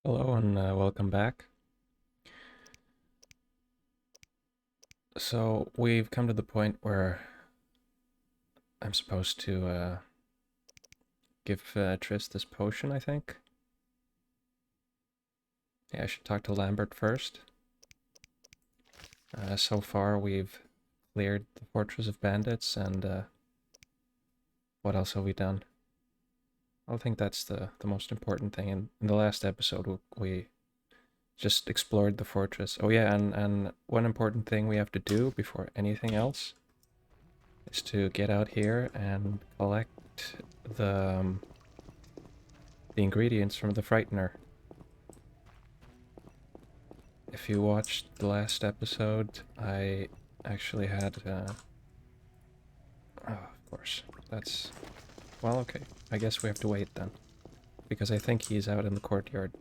Hello and welcome back. So we've come to the point where I'm supposed to give Triss this potion, I think. Yeah, I should talk to Lambert first. So far we've cleared the Fortress of Bandits and what else have we done? I think that's the most important thing. In the last episode we just explored the fortress. Oh yeah, and one important thing we have to do before anything else is to get out here and collect the ingredients from the Frightener. If you watched the last episode, I actually had, oh, of course, that's, well, okay, I guess we have to wait then, because I think he's out in the courtyard.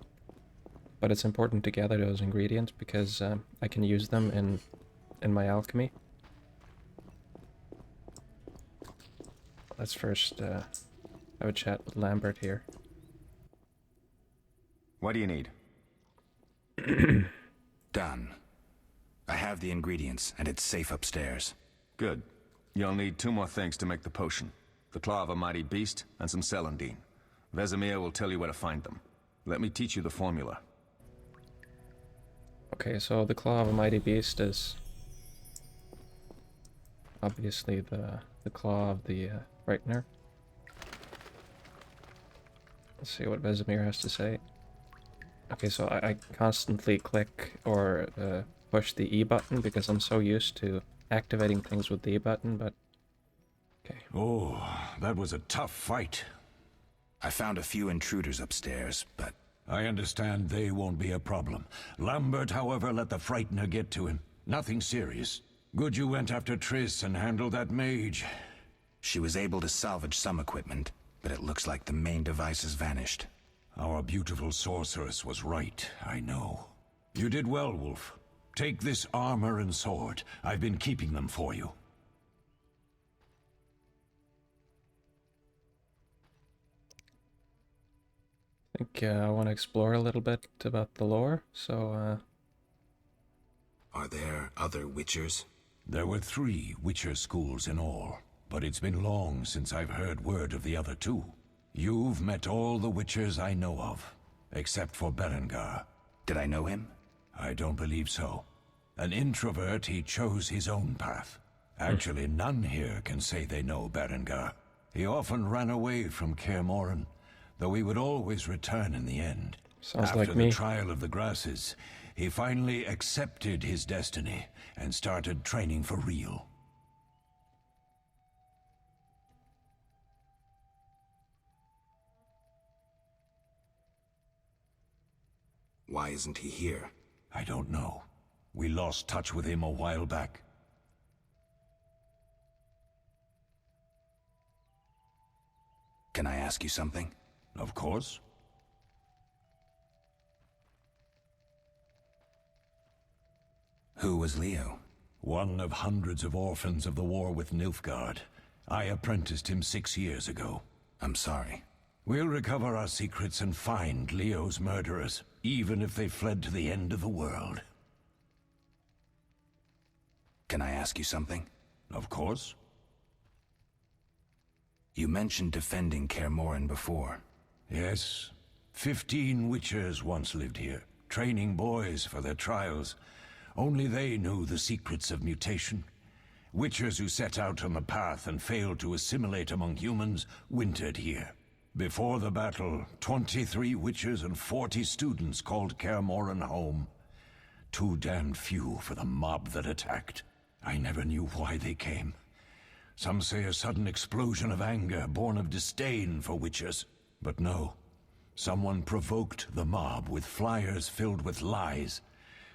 But it's important to gather those ingredients because I can use them in my alchemy. Let's first have a chat with Lambert here. What do you need? Done. I have the ingredients, and it's safe upstairs. Good. You'll need two more things to make the potion. The claw of a mighty beast, and some celandine. Vesemir will tell you where to find them. Let me teach you the formula. Okay, so the claw of a mighty beast is obviously the claw of the Frightener. Let's see what Vesemir has to say. Okay, so I constantly click or push the E button because I'm so used to activating things with the E button, but okay. Oh, that was a tough fight. I found a few intruders upstairs, but... I understand they won't be a problem. Lambert, however, let the Frightener get to him. Nothing serious. Good you went after Triss and handled that mage. She was able to salvage some equipment, but it looks like the main device has vanished. Our beautiful sorceress was right, I know. You did well, Wolf. Take this armor and sword. I've been keeping them for you. I think I want to explore a little bit about the lore, so Are there other Witchers? There were 3 Witcher schools in all, but it's been long since I've heard word of the other 2. You've met all the Witchers I know of, except for Berengar. Did I know him? I don't believe so. An introvert, he chose his own path. Actually, none here can say they know Berengar. He often ran away from Kaer Morhen, though he would always return in the end. sounds After like me. the trial of the grasses, he finally accepted his destiny and started training for real. Why isn't he here? I don't know. We lost touch with him a while back. Can I ask you something? Of course. Who was Leo? One of hundreds of orphans of the war with Nilfgaard. I apprenticed him 6 years ago. I'm sorry. We'll recover our secrets and find Leo's murderers, even if they fled to the end of the world. Can I ask you something? Of course. You mentioned defending Kaer Morhen before. Yes. 15 Witchers once lived here, training boys for their trials. Only they knew the secrets of mutation. Witchers who set out on the path and failed to assimilate among humans wintered here. Before the battle, 23 Witchers and 40 students called Kaer Morhen home. Too damned few for the mob that attacked. I never knew why they came. Some say a sudden explosion of anger born of disdain for Witchers. But no. Someone provoked the mob with flyers filled with lies.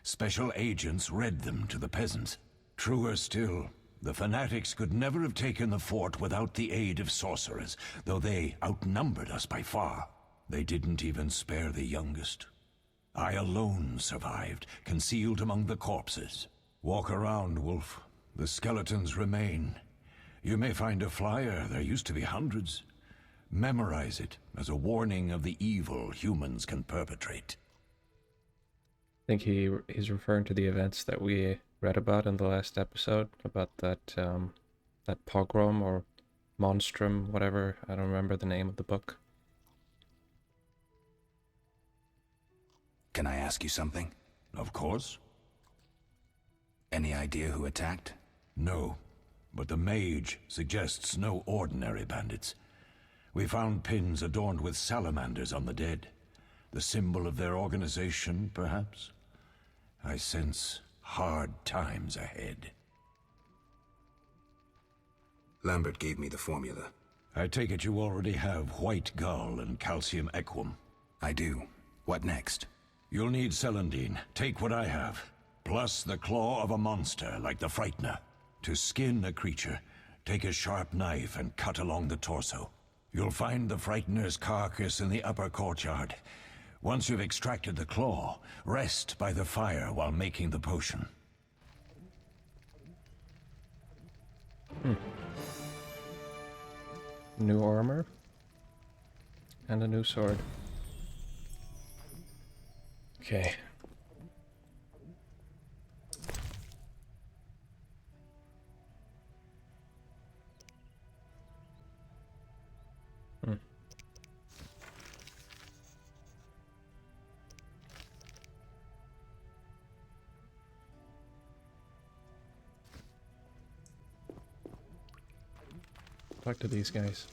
Special agents read them to the peasants. Truer still, the fanatics could never have taken the fort without the aid of sorcerers, though they outnumbered us by far. They didn't even spare the youngest. I alone survived, concealed among the corpses. Walk around, Wolf. The skeletons remain. You may find a flyer, there used to be hundreds. Memorize it as a warning of the evil humans can perpetrate. think he's referring to the events that we read about in the last episode about that pogrom or monstrum, whatever. I don't remember the name of the book. Can I ask you something? Of course. Any idea who attacked? No, but the mage suggests no ordinary bandits. We found pins adorned with salamanders on the dead. The symbol of their organization, perhaps? I sense hard times ahead. Lambert gave me the formula. I take it you already have white gull and calcium equum. I do. What next? You'll need celandine. Take what I have. Plus the claw of a monster like the Frightener. To skin a creature, take a sharp knife and cut along the torso. You'll find the Frightener's carcass in the upper courtyard. Once you've extracted the claw, rest by the fire while making the potion. New armor. And a new sword. Okay. Talk to these guys.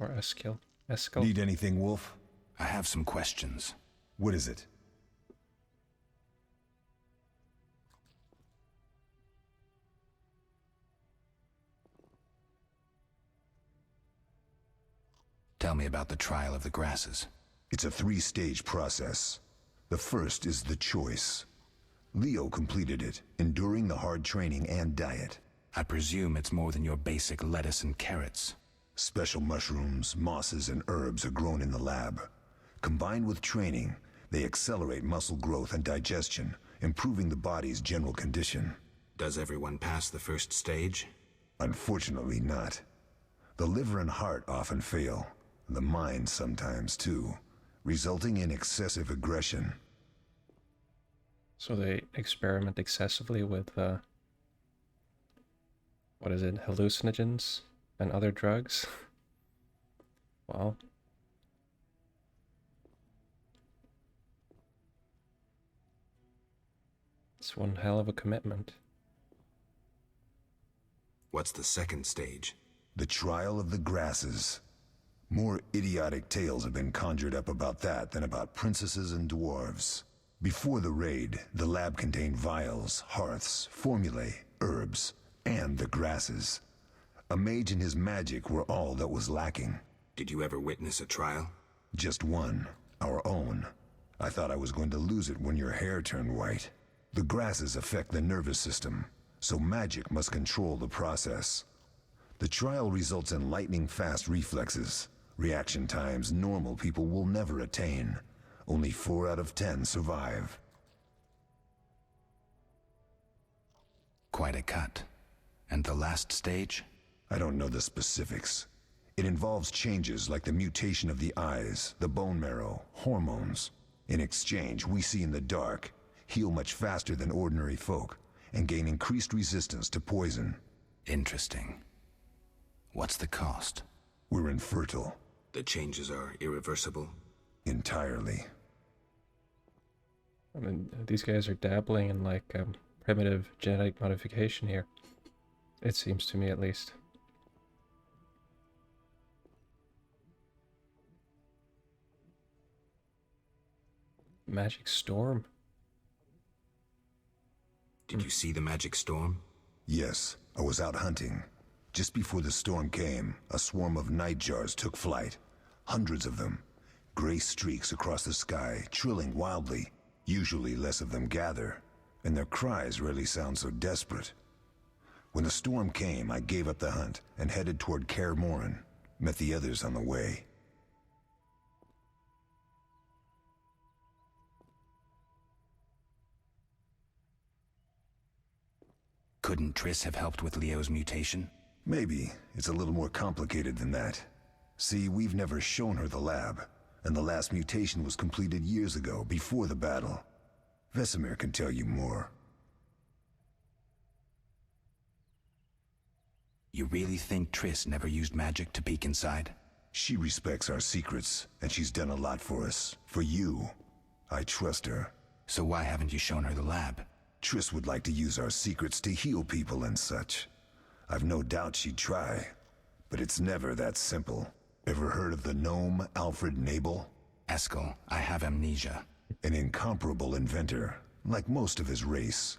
Or Eskil. Eskil. Need anything, Wolf? I have some questions. What is it? Tell me about the trial of the grasses. It's a 3-stage process. The first is the choice. Leo completed it, enduring the hard training and diet. I presume it's more than your basic lettuce and carrots. Special mushrooms, mosses, and herbs are grown in the lab. Combined with training, they accelerate muscle growth and digestion, improving the body's general condition. Does everyone pass the first stage? Unfortunately not. The liver and heart often fail. The mind sometimes too, resulting in excessive aggression. So they experiment excessively with, what is it, hallucinogens and other drugs? Wow. It's one hell of a commitment. What's the second stage? The trial of the grasses. More idiotic tales have been conjured up about that than about princesses and dwarves. Before the raid, the lab contained vials, hearths, formulae, herbs, and the grasses. A mage and his magic were all that was lacking. Did you ever witness a trial? Just one, our own. I thought I was going to lose it when your hair turned white. The grasses affect the nervous system, so magic must control the process. The trial results in lightning-fast reflexes, reaction times normal people will never attain. Only 4 out of 10 survive. Quite a cut. And the last stage? I don't know the specifics. It involves changes like the mutation of the eyes, the bone marrow, hormones. In exchange, we see in the dark, heal much faster than ordinary folk, and gain increased resistance to poison. Interesting. What's the cost? We're infertile. The changes are irreversible? Entirely. I mean, these guys are dabbling in like primitive genetic modification here. It seems to me, at least. Magic storm. Did you see the magic storm? Yes, I was out hunting. Just before the storm came, a swarm of nightjars took flight. Hundreds of them. Gray streaks across the sky, trilling wildly. Usually less of them gather, and their cries rarely sound so desperate. When the storm came, I gave up the hunt and headed toward Kaer Morhen. Met the others on the way. Couldn't Triss have helped with Leo's mutation? Maybe. It's a little more complicated than that. See, we've never shown her the lab, and the last mutation was completed years ago, before the battle. Vesemir can tell you more. You really think Triss never used magic to peek inside? She respects our secrets, and she's done a lot for us. For you, I trust her. So why haven't you shown her the lab? Triss would like to use our secrets to heal people and such. I've no doubt she'd try, but it's never that simple. Ever heard of the gnome Alfred Nabel? Eskel, I have amnesia. An incomparable inventor, like most of his race.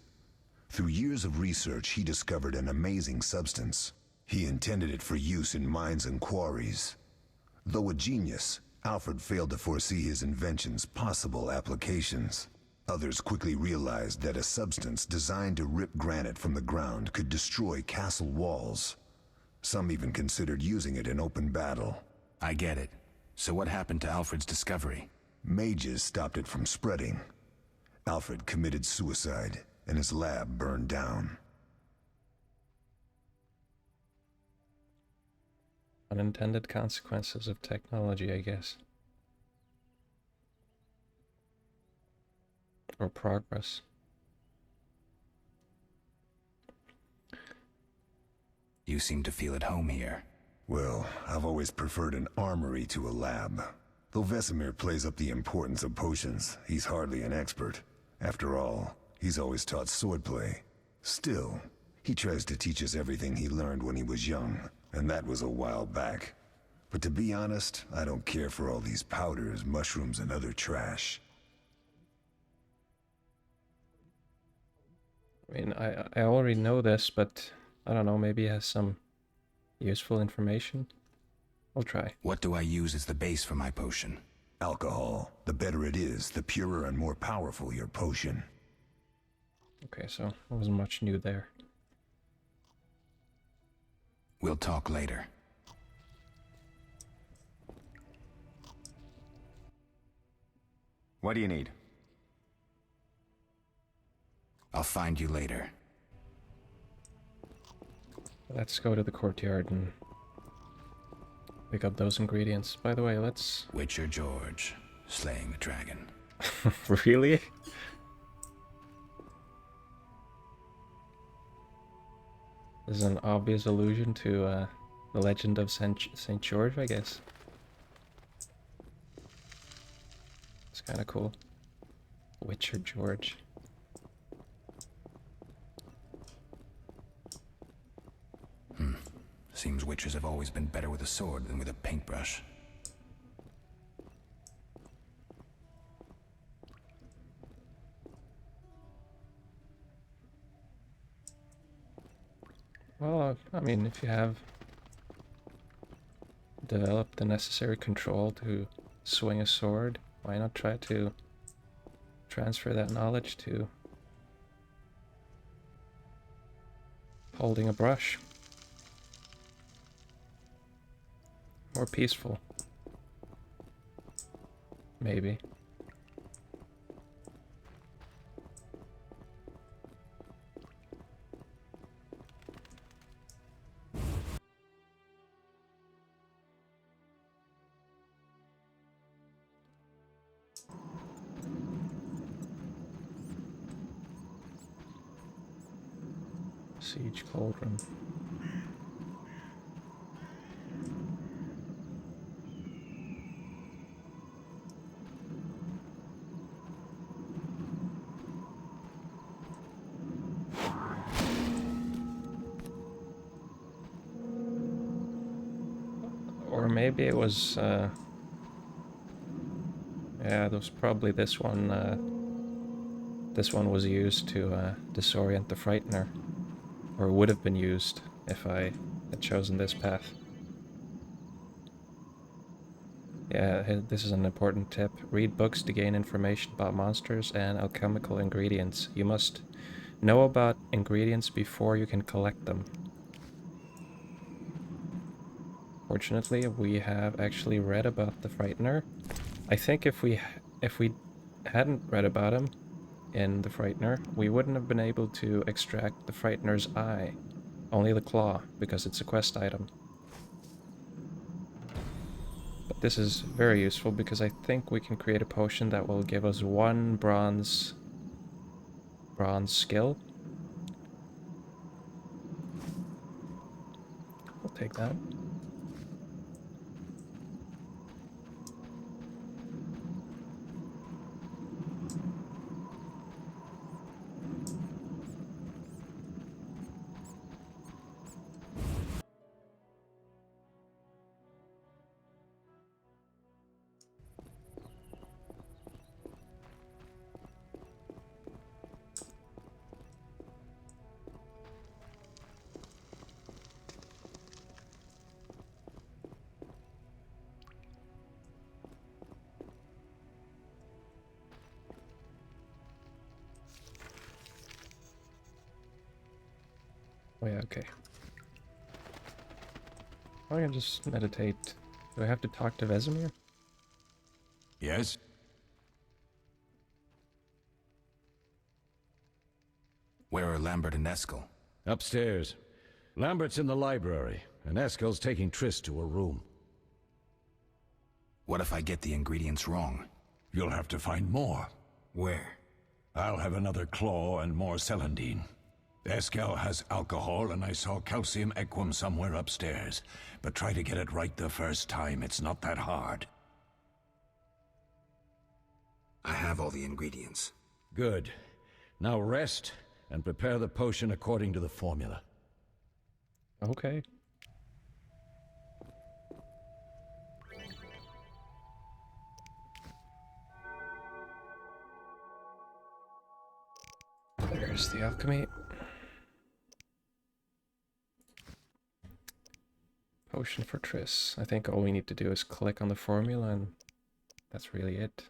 Through years of research, he discovered an amazing substance. He intended it for use in mines and quarries. Though a genius, Alfred failed to foresee his invention's possible applications. Others quickly realized that a substance designed to rip granite from the ground could destroy castle walls. Some even considered using it in open battle. I get it. So what happened to Alfred's discovery? Mages stopped it from spreading. Alfred committed suicide, and his lab burned down. Unintended consequences of technology, I guess. Or progress. You seem to feel at home here. Well, I've always preferred an armory to a lab. Though Vesemir plays up the importance of potions, he's hardly an expert. After all, he's always taught swordplay. Still, he tries to teach us everything he learned when he was young, and that was a while back. But to be honest, I don't care for all these powders, mushrooms, and other trash. I mean, I already know this, but I don't know, maybe it has some useful information. I'll try. What do I use as the base for my potion? Alcohol. The better it is, the purer and more powerful your potion. Okay, so there wasn't much new there. We'll talk later. What do you need? I'll find you later. Let's go to the courtyard and pick up those ingredients. By the way, let's... Witcher George, slaying the dragon. Really? This is an obvious allusion to the legend of Saint George, I guess. It's kind of cool. Witcher George. Seems witchers have always been better with a sword than with a paintbrush. Well, I mean, if you have developed the necessary control to swing a sword, why not try to transfer that knowledge to holding a brush? More peaceful. Maybe. Siege Cauldron. Or maybe it was, yeah, there was probably this one was used to disorient the Frightener. Or would have been used if I had chosen this path. Yeah, this is an important tip. Read books to gain information about monsters and alchemical ingredients. You must know about ingredients before you can collect them. Fortunately, we have actually read about the Frightener. I think if we hadn't read about him in the Frightener, we wouldn't have been able to extract the Frightener's eye. Only the claw, because it's a quest item. But this is very useful because I think we can create a potion that will give us 1 bronze bronze skill. We'll take that. Oh yeah, okay. I can just meditate. Do I have to talk to Vesemir? Yes? Where are Lambert and Eskel? Upstairs. Lambert's in the library, and Eskel's taking Triss to her room. What if I get the ingredients wrong? You'll have to find more. Where? I'll have another claw and more celandine. Eskel has alcohol, and I saw calcium equum somewhere upstairs. But try to get it right the first time. It's not that hard. I have all the ingredients. Good. Now rest, and prepare the potion according to the formula. Okay. There's the alchemy. Potion for Triss. I think all we need to do is click on the formula and that's really it.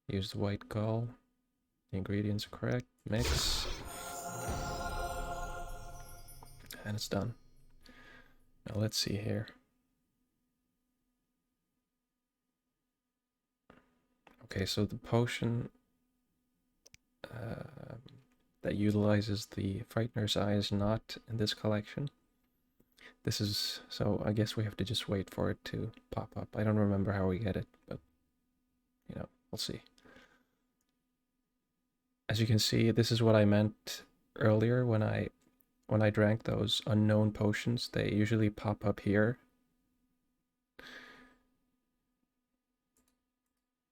Use the white gall. The ingredients are correct. Mix. And it's done. Now let's see here. Okay, so the potion that utilizes the Frightener's Eye is not in this collection. This is, so I guess we have to just wait for it to pop up. I don't remember how we get it, but, you know, we'll see. As you can see, this is what I meant earlier when I drank those unknown potions. They usually pop up here.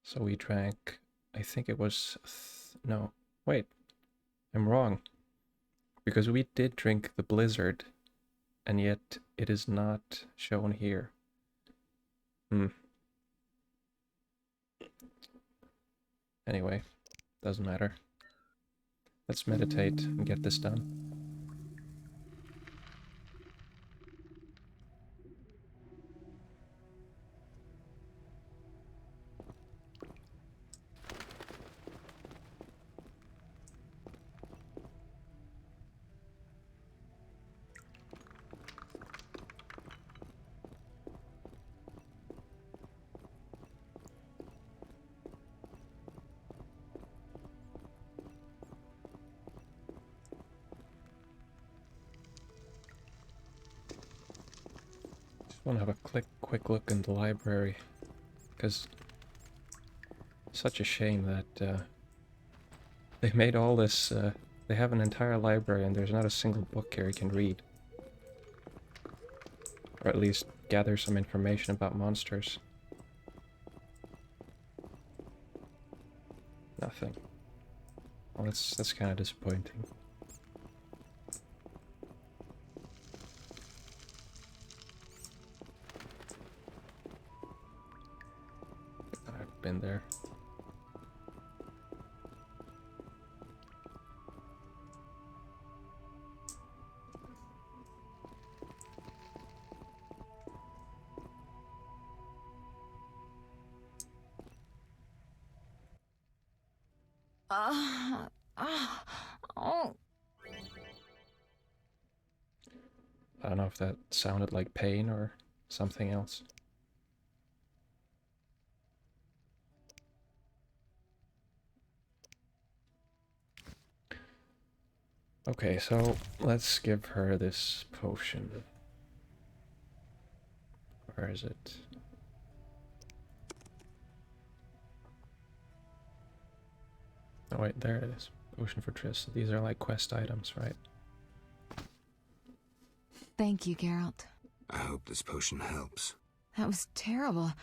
So we drank, I think it was, no, wait, I'm wrong. Because we did drink the Blizzard, and yet it is not shown here. Anyway, doesn't matter. Let's meditate and get this done. I want to have a quick look in the library, because it's such a shame that they made all this, they have an entire library and there's not a single book here you can read. Or at least gather some information about monsters. Nothing. Well, that's kind of disappointing. I've been there. Oh. I don't know if that sounded like pain or something else. Okay, so let's give her this potion. Where is it? Oh wait, there it is. Ocean for Triss. These are like quest items, right? Thank you, Geralt. I hope this potion helps. That was terrible.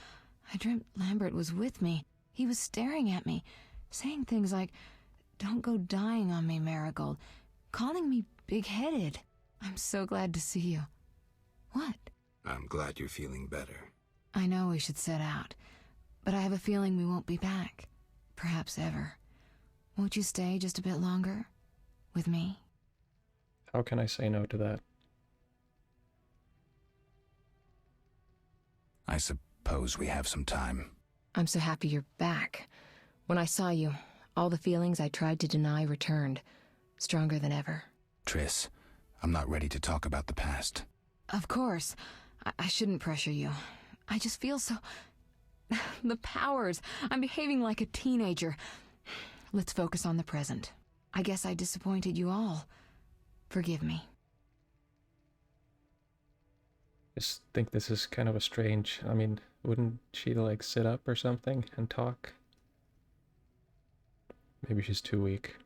I dreamt Lambert was with me. He was staring at me, saying things like, "Don't go dying on me, Marigold," calling me big-headed. I'm so glad to see you. What? I'm glad you're feeling better. I know we should set out, but I have a feeling we won't be back. Perhaps ever. Won't you stay just a bit longer? With me? How can I say no to that? I suppose we have some time. I'm so happy you're back. When I saw you, all the feelings I tried to deny returned, stronger than ever. Triss, I'm not ready to talk about the past. Of course. I shouldn't pressure you. I just feel so... the powers. I'm behaving like a teenager. Let's focus on the present. I guess I disappointed you all. Forgive me. Just think this is kind of a strange... I mean, wouldn't she like sit up or something and talk? Maybe she's too weak.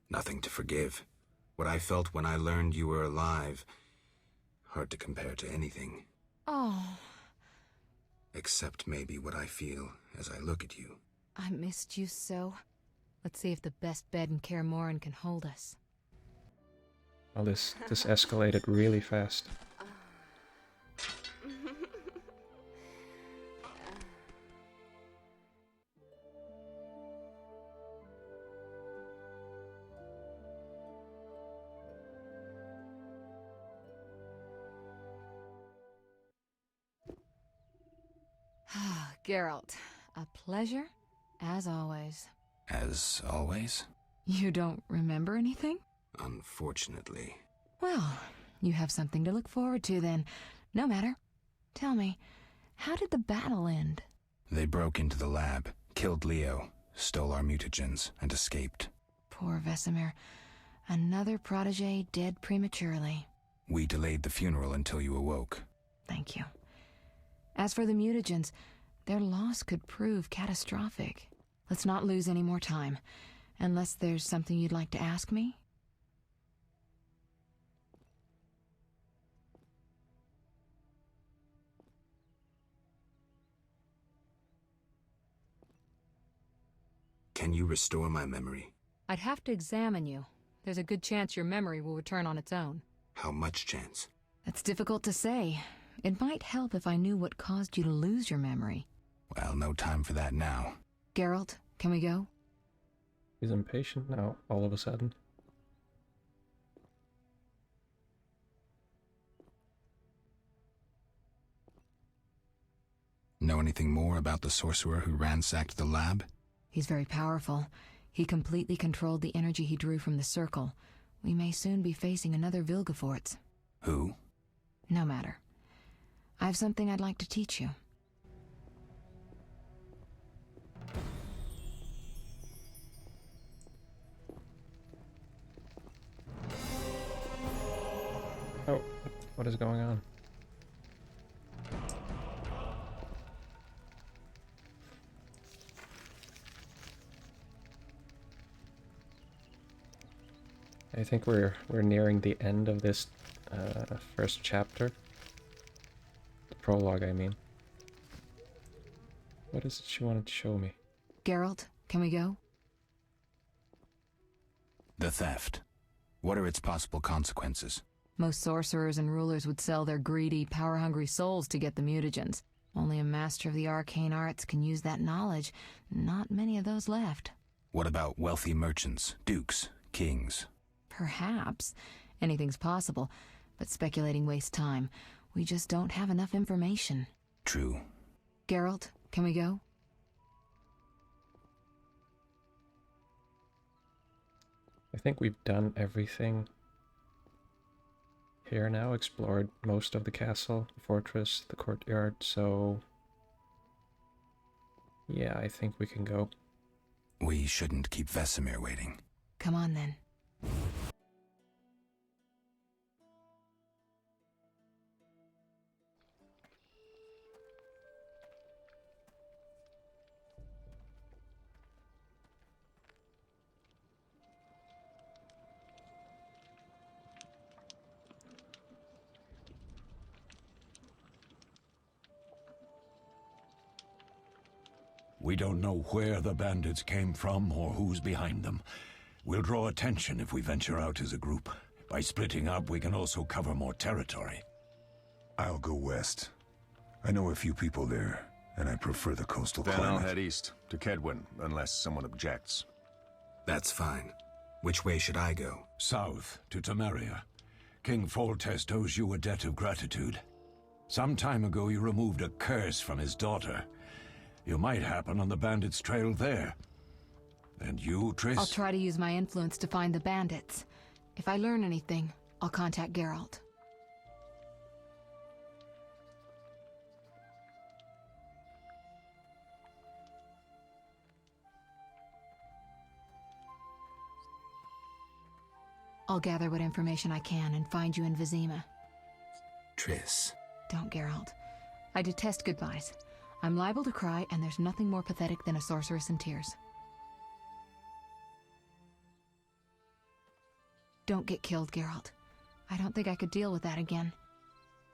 Nothing to forgive. What I felt when I learned you were alive. Hard to compare to anything. Oh, Except maybe what I feel as I look at you. I missed you so. Let's see if the best bed in Kaer Morhen can hold us. Well, this escalated really fast. Geralt, a pleasure, as always. As always? You don't remember anything? Unfortunately. Well, you have something to look forward to then. No matter. Tell me, how did the battle end? They broke into the lab, killed Leo, stole our mutagens, and escaped. Poor Vesemir. Another protege dead prematurely. We delayed the funeral until you awoke. Thank you. As for the mutagens, their loss could prove catastrophic. Let's not lose any more time. Unless there's something you'd like to ask me? Can you restore my memory? I'd have to examine you. There's a good chance your memory will return on its own. How much chance? That's difficult to say. It might help if I knew what caused you to lose your memory. Well, no time for that now. Geralt, can we go? He's impatient now, all of a sudden. Know anything more about the sorcerer who ransacked the lab? He's very powerful. He completely controlled the energy he drew from the circle. We may soon be facing another Vilgefortz. Who? No matter. I have something I'd like to teach you. Oh, what is going on? I think we're nearing the end of this first chapter. The prologue, I mean. What is it she wanted to show me? Geralt, can we go? The theft. What are its possible consequences? Most sorcerers and rulers would sell their greedy, power-hungry souls to get the mutagens. Only a master of the arcane arts can use that knowledge. Not many of those left. What about wealthy merchants, dukes, kings? Perhaps. Anything's possible, but speculating wastes time. We just don't have enough information. True. Geralt, can we go? I think we've done everything here now, explored most of the castle, the fortress, the courtyard, so yeah, I think we can go. We shouldn't keep Vesemir waiting. Come on then. We don't know where the bandits came from or who's behind them. We'll draw attention if we venture out as a group. By splitting up, we can also cover more territory. I'll go west. I know a few people there, and I prefer the coastal Then climate. I'll head east, to Kedwin, unless someone objects. That's fine. Which way should I go? South, to Temeria. King Foltest owes you a debt of gratitude. Some time ago you removed a curse from his daughter. You might happen on the bandits' trail there. And you, Triss? I'll try to use my influence to find the bandits. If I learn anything, I'll contact Geralt. I'll gather what information I can and find you in Vizima. Triss. Don't, Geralt. I detest goodbyes. I'm liable to cry, and there's nothing more pathetic than a sorceress in tears. Don't get killed, Geralt. I don't think I could deal with that again.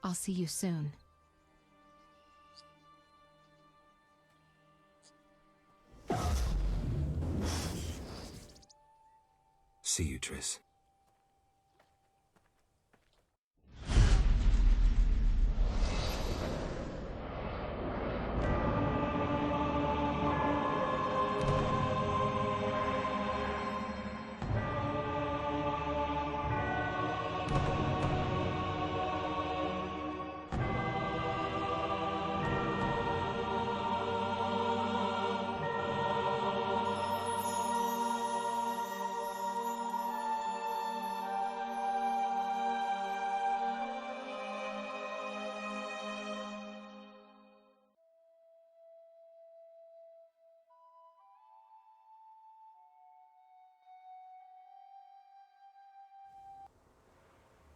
I'll see you soon. See you, Triss.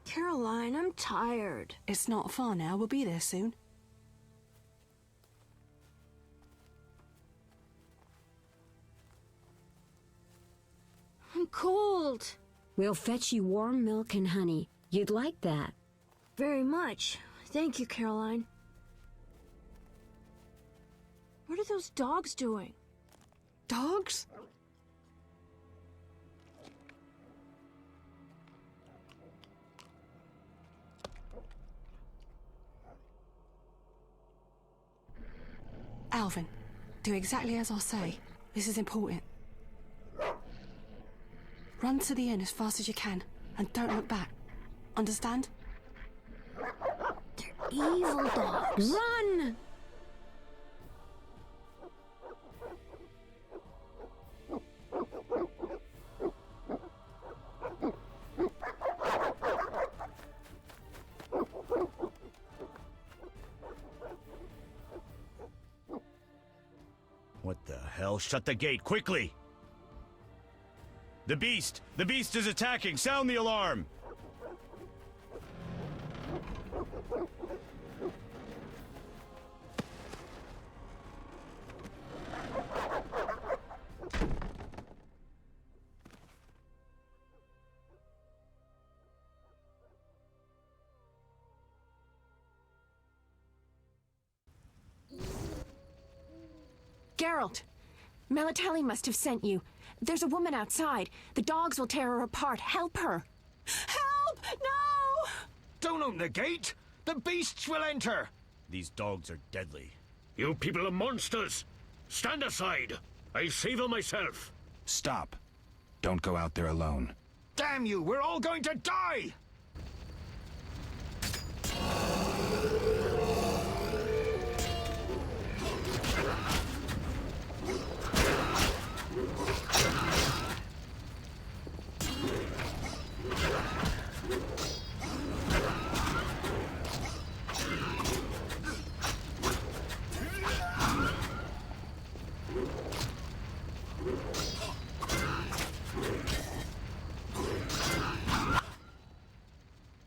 Caroline, I'm tired. It's not far now. We'll be there soon. I'm cold. We'll fetch you warm milk and honey. You'd like that. Very much. Thank you, Caroline. What are those dogs doing? Dogs? Alvin, do exactly as I say. This is important. Run to the inn as fast as you can, and don't look back. Understand? They're evil dogs. Run! What the hell? Shut the gate, quickly! The beast! The beast is attacking! Sound the alarm! Geralt! Melitele must have sent you. There's a woman outside. The dogs will tear her apart. Help her! Help! No! Don't open the gate! The beasts will enter! These dogs are deadly. You people are monsters! Stand aside! I'll save her myself! Stop. Don't go out there alone. Damn you! We're all going to die!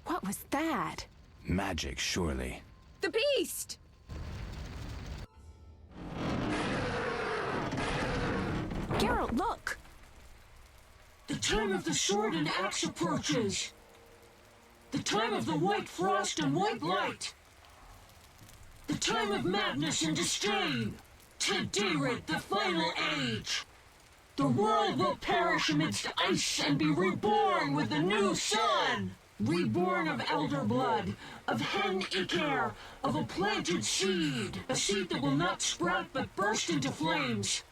What was that? Magic, surely. The beast! Geralt, look! The time of the sword and axe approaches. The time of the white frost and white light. The time of madness and disdain. Today writ the final age. The world will perish amidst ice and be reborn with the new sun. Reborn of elder blood, of hen Iker, of a planted seed. A seed that will not sprout but burst into flames.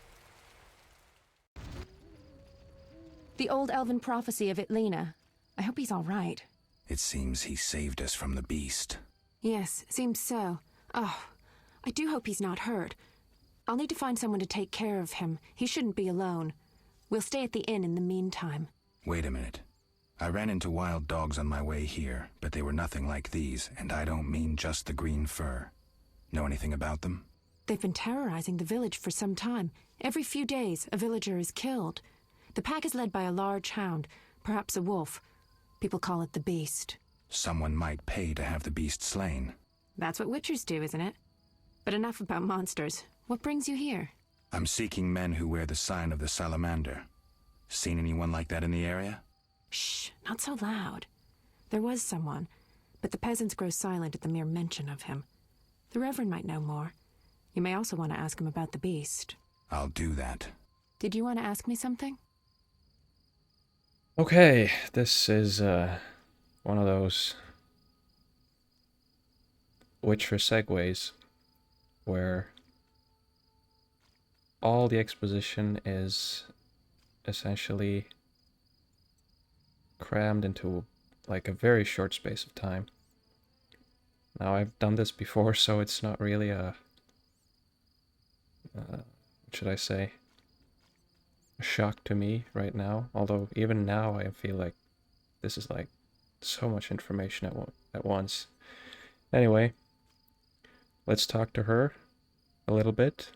The old elven prophecy of Itlena. I hope he's all right. It seems he saved us from the beast. Yes, seems so. Oh, I do hope he's not hurt. I'll need to find someone to take care of him. He shouldn't be alone. We'll stay at the inn in the meantime. Wait a minute. I ran into wild dogs on my way here, but they were nothing like these, and I don't mean just the green fur. Know anything about them? They've been terrorizing the village for some time. Every few days, a villager is killed. The pack is led by a large hound, perhaps a wolf. People call it the Beast. Someone might pay to have the beast slain. That's what witchers do, isn't it? But enough about monsters. What brings you here? I'm seeking men who wear the sign of the salamander. Seen anyone like that in the area? Shh, not so loud. There was someone, but the peasants grow silent at the mere mention of him. The Reverend might know more. You may also want to ask him about the beast. I'll do that. Did you want to ask me something? Okay, this is one of those Witcher segues where all the exposition is essentially crammed into like a very short space of time. Now I've done this before, so it's not really a what should I say, a shock to me right now, although even now I feel like this is like so much information at once. Anyway, let's talk to her a little bit.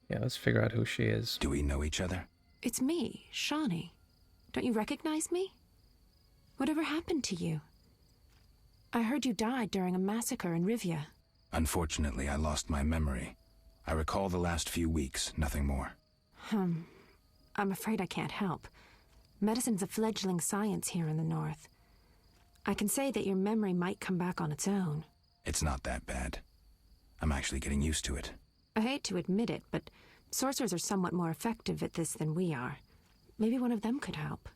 Yeah, let's figure out who she is. Do we know each other? It's me, Shawnee. Don't you recognize me? Whatever happened to you? I heard you died during a massacre in Rivia. Unfortunately, I lost my memory. I recall the last few weeks, nothing more. I'm afraid I can't help. Medicine's a fledgling science here in the north. I can say that your memory might come back on its own. It's not that bad. I'm actually getting used to it. I hate to admit it, but sorcerers are somewhat more effective at this than we are. Maybe one of them could help.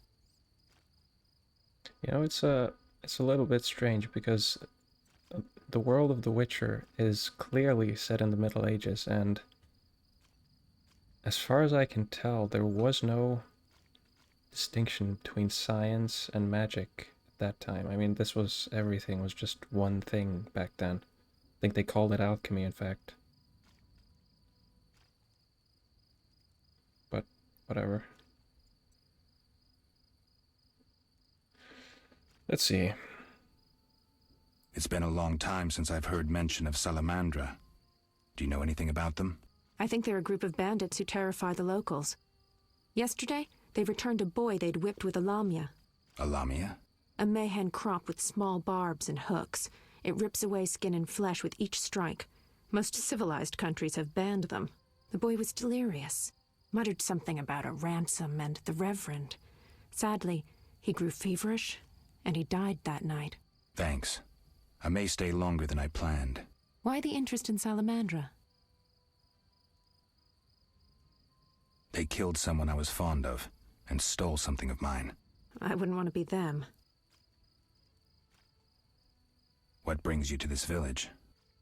You know, it's a little bit strange because the world of The Witcher is clearly set in the Middle Ages, and as far as I can tell, there was no distinction between science and magic at that time. I mean, everything was just one thing back then. I think they called it alchemy, in fact. But whatever. Let's see. It's been a long time since I've heard mention of Salamandra. Do you know anything about them? I think they're a group of bandits who terrify the locals. Yesterday, they returned a boy they'd whipped with a lamia. A lamia? A mayhen crop with small barbs and hooks. It rips away skin and flesh with each strike. Most civilized countries have banned them. The boy was delirious. Muttered something about a ransom and the Reverend. Sadly, he grew feverish, and he died that night. Thanks. I may stay longer than I planned. Why the interest in Salamandra? They killed someone I was fond of, and stole something of mine. I wouldn't want to be them. What brings you to this village?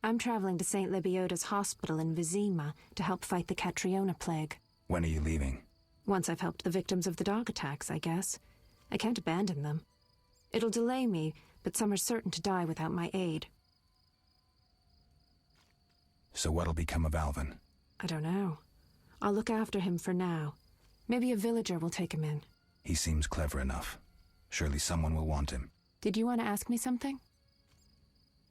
I'm traveling to St. Lebioda's hospital in Vizima to help fight the Catriona plague. When are you leaving? Once I've helped the victims of the dog attacks, I guess. I can't abandon them. It'll delay me, but some are certain to die without my aid. So what'll become of Alvin? I don't know. I'll look after him for now. Maybe a villager will take him in. He seems clever enough. Surely someone will want him. Did you want to ask me something?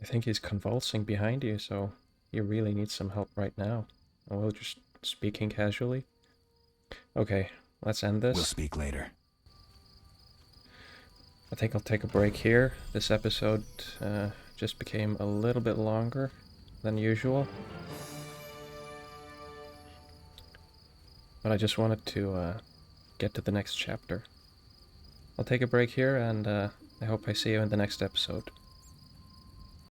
I think he's convulsing behind you, so you really need some help right now. Well, just speaking casually. Okay, let's end this. We'll speak later. I think I'll take a break here. This episode just became a little bit longer than usual. But I just wanted to get to the next chapter. I'll take a break here, and I hope I see you in the next episode.